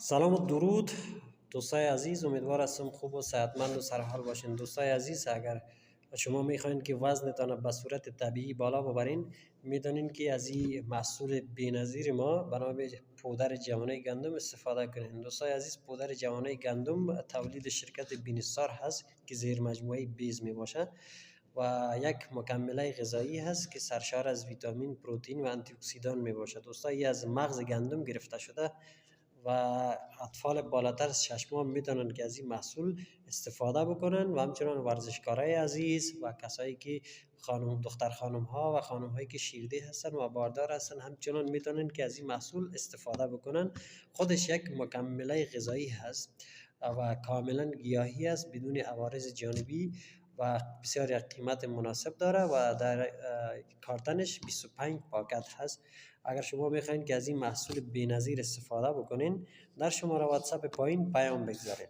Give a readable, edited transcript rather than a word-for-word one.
سلام و درود دوستای عزیز، امیدوار هستم خوب و صحتمند و سرحال باشین. دوستای عزیز، اگر شما میخواین که وزنتان به صورت طبیعی بالا ببرین، میدانین که از این محصول بی‌نظیر ما به نام پودر جوانه گندم استفاده کنین. دوستای عزیز، پودر جوانه گندم تولید شرکت بینستار هست که زیر مجموعه بیز می باشه و یک مکمله غذایی هست که سرشار از ویتامین، پروتئین و آنتی اکسیدان می باشد. دوستای، از مغز گندم گرفته شده و اطفال بالاتر از 6 ماه میتونن که از این محصول استفاده بکنن و همچنان ورزشکارای عزیز و کسایی که دختر خانم ها و خانم هایی که شیرده هستن و باردار هستن همچنان میتونن که از این محصول استفاده بکنن. خودش یک مکمله غذایی هست و کاملا گیاهی است بدون عوارض جانبی و بسیار یک قیمت مناسب داره و در کارتنش 25 پاکت هست. اگر شما میخواین که از این محصول بی‌نظیر استفاده بکنین، در شماره واتساپ پایین پیام بگذارین.